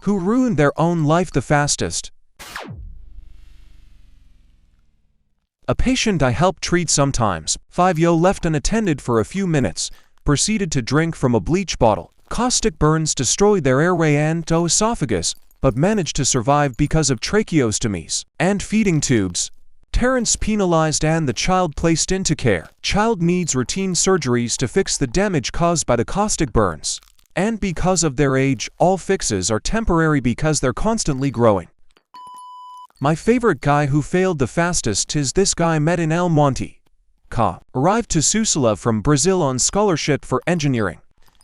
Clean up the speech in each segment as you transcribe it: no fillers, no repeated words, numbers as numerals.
Who ruined their own life the fastest? A patient I help treat sometimes, 5-yo left unattended for a few minutes, proceeded to drink from a bleach bottle. Caustic burns destroyed their airway and esophagus, but managed to survive because of tracheostomies and feeding tubes. Parents penalized and the child placed into care. Child needs routine surgeries to fix the damage caused by the caustic burns. And because of their age, all fixes are temporary because they're constantly growing. My favorite guy who failed the fastest is this guy met in El Monte. Arrived to Susula from Brazil on scholarship for engineering.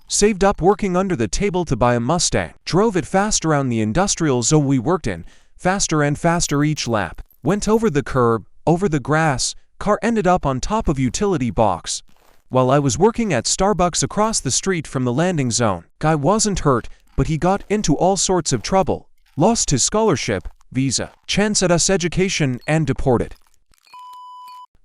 Saved up working under the table to buy a Mustang. Drove it fast around the industrial zone we worked in, faster and faster each lap. Went over the curb, over the grass, car ended up on top of utility box. While I was working at Starbucks across the street from the landing zone, guy wasn't hurt, but he got into all sorts of trouble. Lost his scholarship, visa, chance at us education, and deported.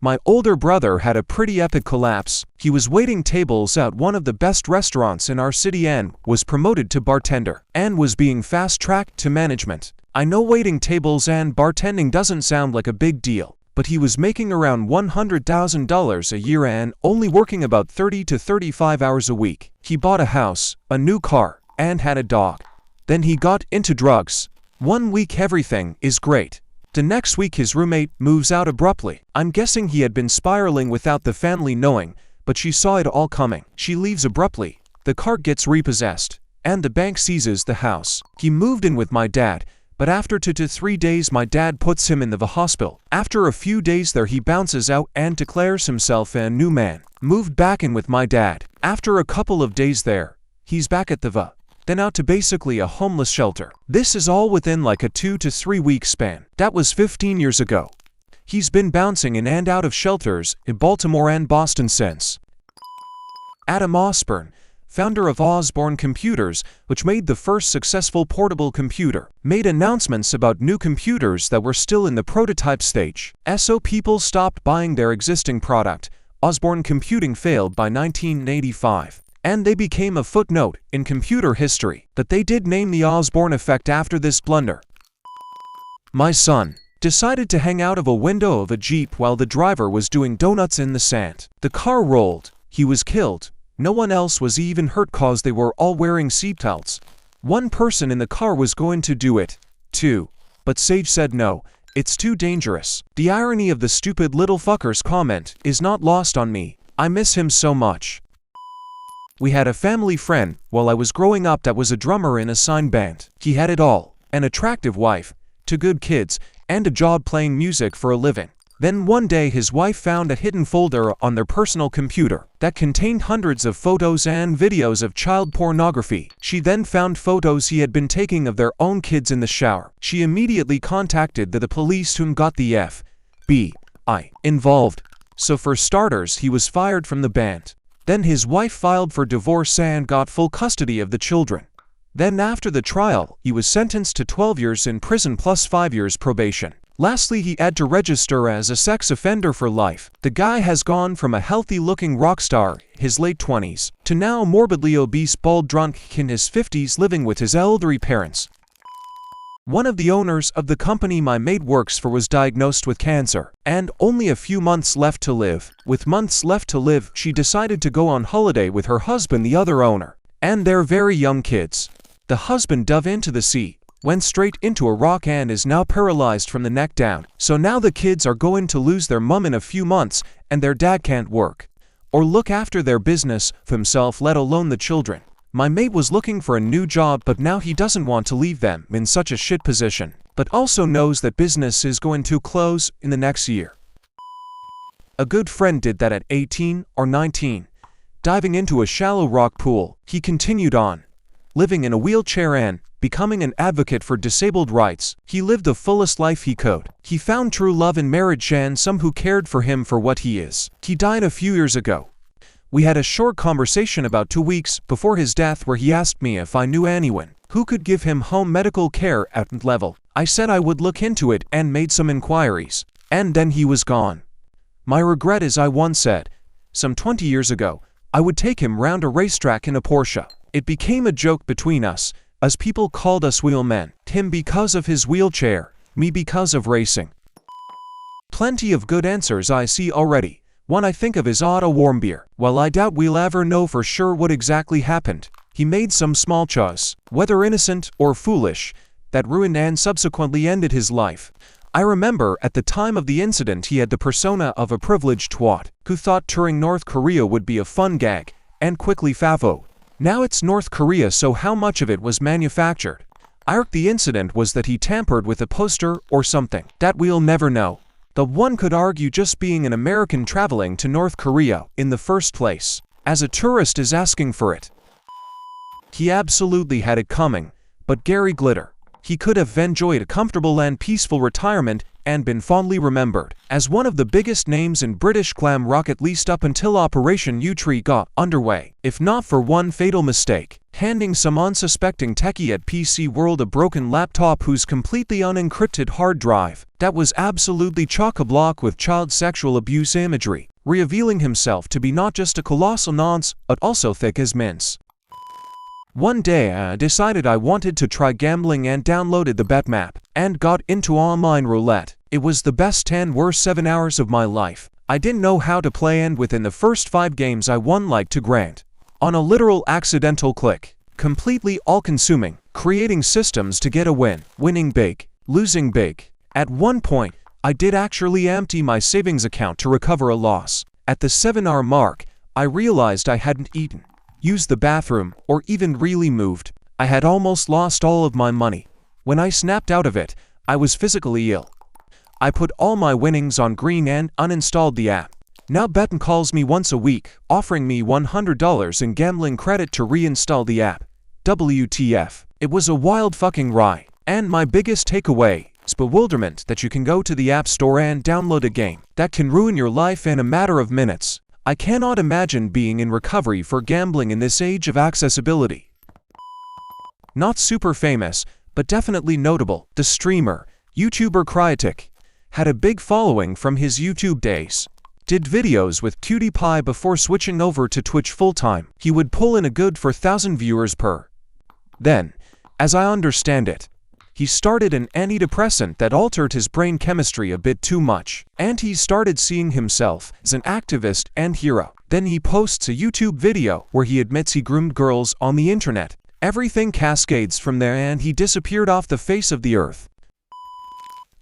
My older brother had a pretty epic collapse. He was waiting tables at one of the best restaurants in our city and was promoted to bartender, and was being fast-tracked to management. I know waiting tables and bartending doesn't sound like a big deal, but he was making around $100,000 a year and only working about 30 to 35 hours a week. He bought a house, a new car, and had a dog. Then he got into drugs. 1 week everything is great. The next week his roommate moves out abruptly. I'm guessing he had been spiraling without the family knowing, but she saw it all coming. She leaves abruptly. The car gets repossessed, and the bank seizes the house. He moved in with my dad, but after 2 to 3 days my dad puts him in the hospital. After a few days there he bounces out and declares himself a new man. Moved back in with my dad. After a couple of days there, he's back at the then out to basically a homeless shelter. This is all within like a 2 to 3 week span. That was 15 years ago. He's been bouncing in and out of shelters in Baltimore and Boston since. Adam Osborne, founder of Osborne Computers, which made the first successful portable computer, made announcements about new computers that were still in the prototype stage. So people stopped buying their existing product. Osborne Computing failed by 1985. And they became a footnote in computer history. But they did name the Osborne effect after this blunder. My son decided to hang out of a window of a Jeep while the driver was doing donuts in the sand. The car rolled. He was killed. No one else was even hurt cause they were all wearing seatbelts. One person in the car was going to do it, too. But Sage said no, it's too dangerous. The irony of the stupid little fucker's comment is not lost on me. I miss him so much. We had a family friend while I was growing up that was a drummer in a sign band. He had it all, an attractive wife, 2 good kids, and a job playing music for a living. Then one day his wife found a hidden folder on their personal computer that contained hundreds of photos and videos of child pornography. She then found photos he had been taking of their own kids in the shower. She immediately contacted the police whom got the FBI involved. So for starters he was fired from the band. Then his wife filed for divorce and got full custody of the children. Then after the trial, he was sentenced to 12 years in prison plus 5 years probation. Lastly, he had to register as a sex offender for life. The guy has gone from a healthy-looking rock star, his late 20s, to now morbidly obese bald drunk in his 50s living with his elderly parents. One of the owners of the company my mate works for was diagnosed with cancer, and only a few months left to live. With months left to live, she decided to go on holiday with her husband, the other owner, and their very young kids. The husband dove into the sea, went straight into a rock and is now paralyzed from the neck down. So now the kids are going to lose their mum in a few months, and their dad can't work or look after their business for himself, let alone the children. My mate was looking for a new job, but now he doesn't want to leave them in such a shit position, but also knows that business is going to close in the next year. A good friend did that at 18 or 19. Diving into a shallow rock pool, he continued on, living in a wheelchair and becoming an advocate for disabled rights. He lived the fullest life he could. He found true love in marriage and some who cared for him for what he is. He died a few years ago. We had a short conversation about 2 weeks before his death where he asked me if I knew anyone who could give him home medical care at level. I said I would look into it and made some inquiries. And then he was gone. My regret is I once said, some 20 years ago, I would take him round a racetrack in a Porsche. It became a joke between us, as people called us wheelmen, him because of his wheelchair, me because of racing. Plenty of good answers I see already. One I think of is Otto Warmbier. While I doubt we'll ever know for sure what exactly happened, he made some small choice, whether innocent or foolish, that ruined and subsequently ended his life. I remember at the time of the incident he had the persona of a privileged twat, who thought touring North Korea would be a fun gag, and quickly favo. Now it's North Korea, so how much of it was manufactured? I reckon the incident was that he tampered with a poster or something. That we'll never know. Though one could argue just being an American traveling to North Korea in the first place, as a tourist, is asking for it. He absolutely had it coming, but Gary Glitter. He could have enjoyed a comfortable and peaceful retirement and been fondly remembered as one of the biggest names in British glam rock, at least up until Operation U-Tree got underway, if not for one fatal mistake, handing some unsuspecting techie at PC World a broken laptop whose completely unencrypted hard drive that was absolutely chock-a-block with child sexual abuse imagery, revealing himself to be not just a colossal nonce, but also thick as mince. One day I decided I wanted to try gambling and downloaded the bet map and got into online roulette. It was the best 10 worst 7 hours of my life. I didn't know how to play, and within the first 5 games I won like to grand. On a literal accidental click. Completely all-consuming, creating systems to get a win, winning big, losing big. At one point, I did actually empty my savings account to recover a loss. At the 7-hour mark, I realized I hadn't eaten, used the bathroom, or even really moved. I had almost lost all of my money. When I snapped out of it, I was physically ill. I put all my winnings on green and uninstalled the app. Now Betton calls me once a week, offering me $100 in gambling credit to reinstall the app. WTF. It was a wild fucking ride. And my biggest takeaway is bewilderment that you can go to the App Store and download a game that can ruin your life in a matter of minutes. I cannot imagine being in recovery for gambling in this age of accessibility. Not super famous, but definitely notable, the streamer, YouTuber Cryatic, had a big following from his YouTube days. Did videos with PewDiePie before switching over to Twitch full-time. He would pull in a good 4,000 viewers per. Then, as I understand it, he started an antidepressant that altered his brain chemistry a bit too much, and he started seeing himself as an activist and hero. Then he posts a YouTube video where he admits he groomed girls on the internet. Everything cascades from there and he disappeared off the face of the earth.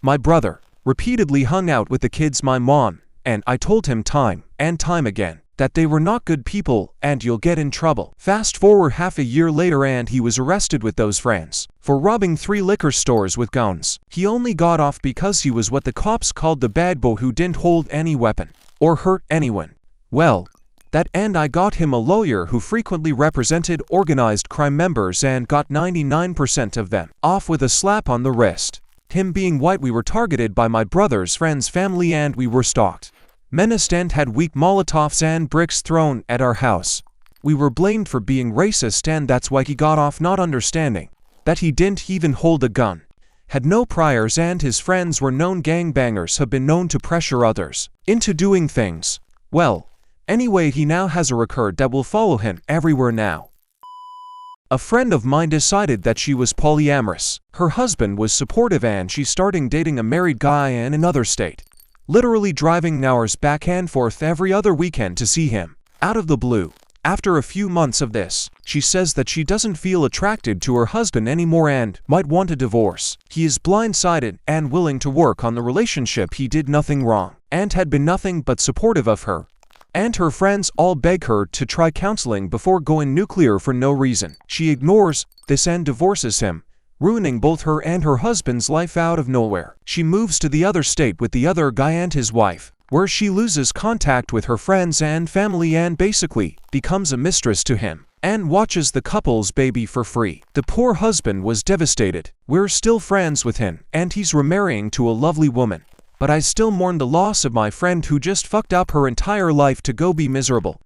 My brother repeatedly hung out with the kids my mom, and I told him time and time again that they were not good people and you'll get in trouble. Fast forward half a year later and he was arrested with those friends for robbing 3 liquor stores with guns. He only got off because he was what the cops called the bad boy who didn't hold any weapon or hurt anyone. Well, that and I got him a lawyer who frequently represented organized crime members and got 99% of them off with a slap on the wrist. Him being white, we were targeted by my brother's friend's family and we were stalked. menaced and had weak Molotovs and bricks thrown at our house. We were blamed for being racist and that's why he got off, not understanding that he didn't even hold a gun, had no priors, and his friends were known gangbangers, have been known to pressure others into doing things. Well, anyway, he now has a record that will follow him everywhere now. A friend of mine decided that she was polyamorous. Her husband was supportive and she started dating a married guy in another state, literally driving hours back and forth every other weekend to see him. Out of the blue, after a few months of this, she says that she doesn't feel attracted to her husband anymore and might want a divorce. He is blindsided and willing to work on the relationship. He did nothing wrong and had been nothing but supportive of her. And her friends all beg her to try counseling before going nuclear for no reason. She ignores this and divorces him, ruining both her and her husband's life out of nowhere. She moves to the other state with the other guy and his wife, where she loses contact with her friends and family and basically becomes a mistress to him, and watches the couple's baby for free. The poor husband was devastated. We're still friends with him, and he's remarrying to a lovely woman. But I still mourn the loss of my friend who just fucked up her entire life to go be miserable.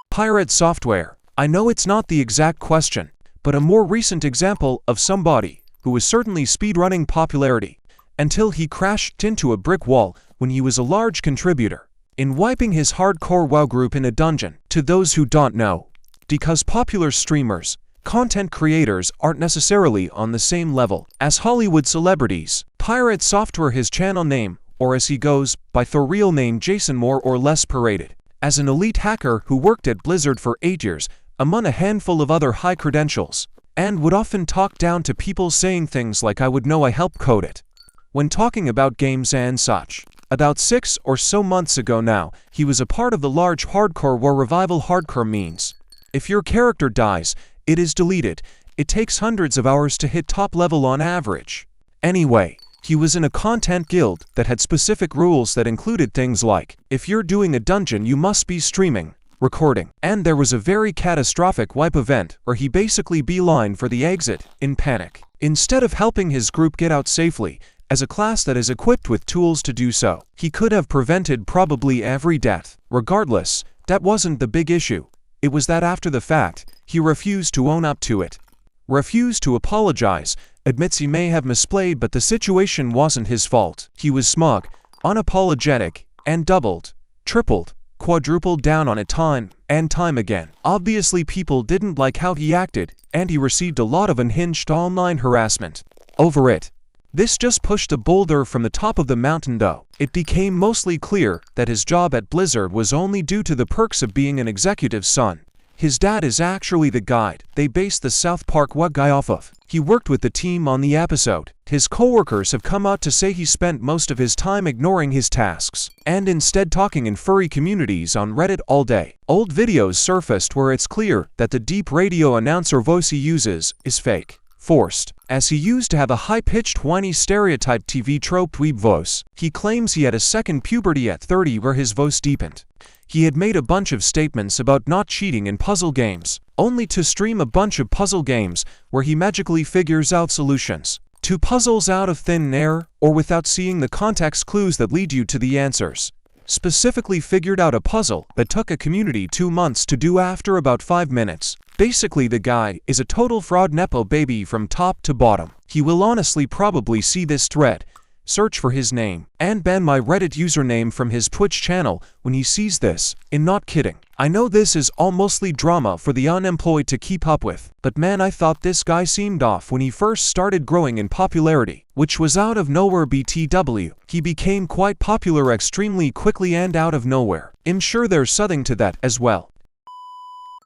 Pirate software. I know it's not the exact question, but a more recent example of somebody who was certainly speedrunning popularity until he crashed into a brick wall when he was a large contributor in wiping his hardcore WoW group in a dungeon. To those who don't know, because popular streamers Content creators aren't necessarily on the same level as Hollywood celebrities. Pirate Software, his channel name, or as he goes by the real name Jason, more or less paraded as an elite hacker who worked at Blizzard for 8 years, among a handful of other high credentials, and would often talk down to people, saying things like, "I would know, I helped code it," when talking about games and such. About 6 or so months ago now, he was a part of the large hardcore war revival. Hardcore means if your character dies, it is deleted. It takes hundreds of hours to hit top level on average. Anyway, he was in a content guild that had specific rules that included things like, if you're doing a dungeon, you must be streaming, recording, and there was a very catastrophic wipe event where he basically beelined for the exit in panic, instead of helping his group get out safely. As a class that is equipped with tools to do so, he could have prevented probably every death. Regardless, that wasn't the big issue. It was that after the fact, he refused to own up to it. Refused to apologize, admits he may have misplayed, but the situation wasn't his fault. He was smug, unapologetic, and doubled, tripled, quadrupled down on it time and time again. Obviously people didn't like how he acted, and he received a lot of unhinged online harassment over it. This just pushed a boulder from the top of the mountain though. It became mostly clear that his job at Blizzard was only due to the perks of being an executive's son. His dad is actually the guide they based the South Park What guy off of. He worked with the team on the episode. His coworkers have come out to say he spent most of his time ignoring his tasks, and instead talking in furry communities on Reddit all day. Old videos surfaced where it's clear that the deep radio announcer voice he uses is fake. Forced, as he used to have a high-pitched, whiny, stereotyped TV trope dweeb voice. He claims he had a second puberty at 30 where his voice deepened. He had made a bunch of statements about not cheating in puzzle games, only to stream a bunch of puzzle games where he magically figures out solutions to puzzles out of thin air or without seeing the context clues that lead you to the answers. Specifically figured out a puzzle that took a community 2 months to do after about 5 minutes. Basically the guy is a total fraud nepo baby from top to bottom. He will honestly probably see this thread, search for his name, and ban my Reddit username from his Twitch channel when he sees this. And not kidding. I know this is all mostly drama for the unemployed to keep up with, but man, I thought this guy seemed off when he first started growing in popularity, which was out of nowhere. BTW, he became quite popular extremely quickly and out of nowhere. I'm sure there's something to that as well.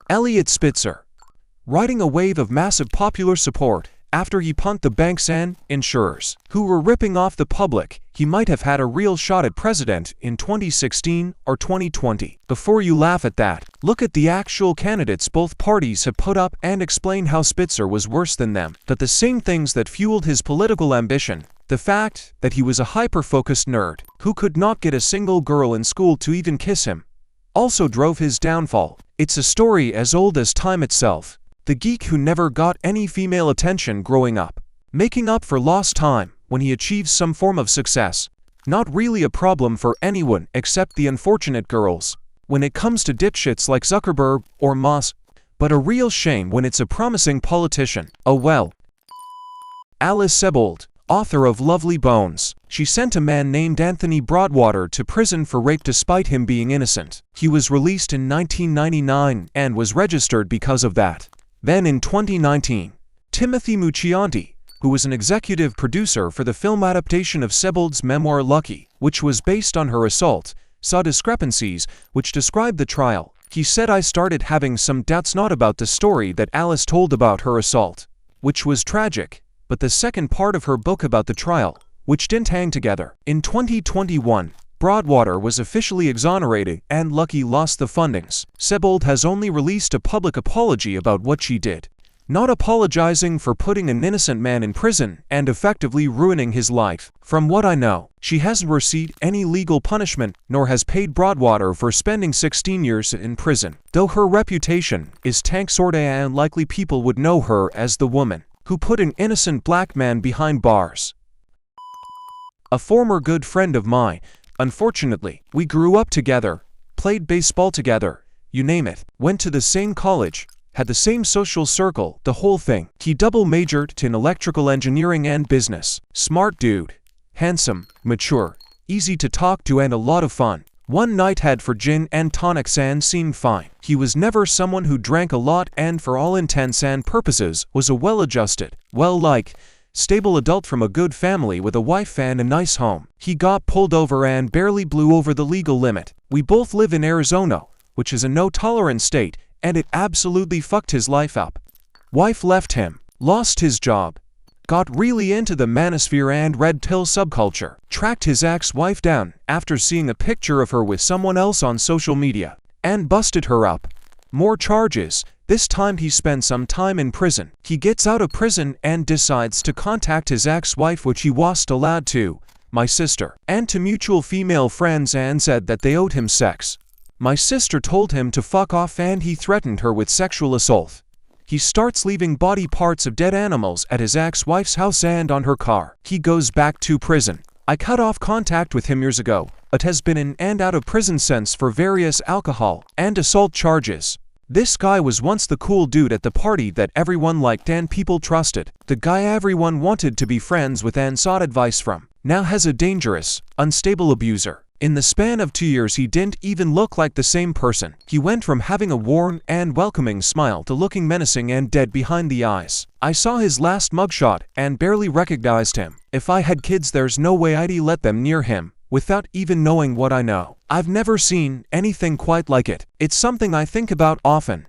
Elliot Spitzer, riding a wave of massive popular support after he punked the banks and insurers who were ripping off the public. He might have had a real shot at president in 2016 or 2020. Before you laugh at that, look at the actual candidates both parties have put up and explain how Spitzer was worse than them. But the same things that fueled his political ambition, the fact that he was a hyper-focused nerd who could not get a single girl in school to even kiss him, also drove his downfall. It's a story as old as time itself. The geek who never got any female attention growing up, making up for lost time when he achieves some form of success. Not really a problem for anyone except the unfortunate girls when it comes to dipshits like Zuckerberg or Musk, but a real shame when it's a promising politician. Oh well. Alice Sebold, author of Lovely Bones. She sent a man named Anthony Broadwater to prison for rape despite him being innocent. He was released in 1999 and was registered because of that. Then in 2019, Timothy Muccianti, who was an executive producer for the film adaptation of Sebold's memoir Lucky, which was based on her assault, saw discrepancies which described the trial. He said, "I started having some doubts not about the story that Alice told about her assault, which was tragic, but the second part of her book about the trial, which didn't hang together." In 2021, Broadwater was officially exonerated and Lucky lost the fundings. Sebold has only released a public apology about what she did, not apologizing for putting an innocent man in prison and effectively ruining his life. From what I know, she hasn't received any legal punishment nor has paid Broadwater for spending 16 years in prison. Though her reputation is tank sorta and likely people would know her as the woman who put an innocent black man behind bars. A former good friend of mine. Unfortunately, we grew up together, played baseball together, you name it, went to the same college, had the same social circle, the whole thing. He double majored in electrical engineering and business. Smart dude, handsome, mature, easy to talk to and a lot of fun. One night had for gin and tonics and seemed fine. He was never someone who drank a lot and for all intents and purposes was a well-adjusted, stable adult from a good family with a wife and a nice home. He got pulled over and barely blew over the legal limit. We both live in Arizona, which is a no-tolerance state, and it absolutely fucked his life up. Wife left him, lost his job, got really into the manosphere and red pill subculture, tracked his ex-wife down after seeing a picture of her with someone else on social media, and busted her up. More charges. This time he spent some time in prison. He gets out of prison and decides to contact his ex-wife, which he wasn't allowed to, my sister, and to mutual female friends, and said that they owed him sex. My sister told him to fuck off and he threatened her with sexual assault. He starts leaving body parts of dead animals at his ex-wife's house and on her car. He goes back to prison. I cut off contact with him years ago, but has been in and out of prison since for various alcohol and assault charges. This guy was once the cool dude at the party that everyone liked and people trusted. The guy everyone wanted to be friends with and sought advice from. Now has a dangerous, unstable abuser. In the span of 2 years he didn't even look like the same person. He went from having a warm and welcoming smile to looking menacing and dead behind the eyes. I saw his last mugshot and barely recognized him. If I had kids, there's no way I'd let them near him, without even knowing what I know. I've never seen anything quite like it. It's something I think about often.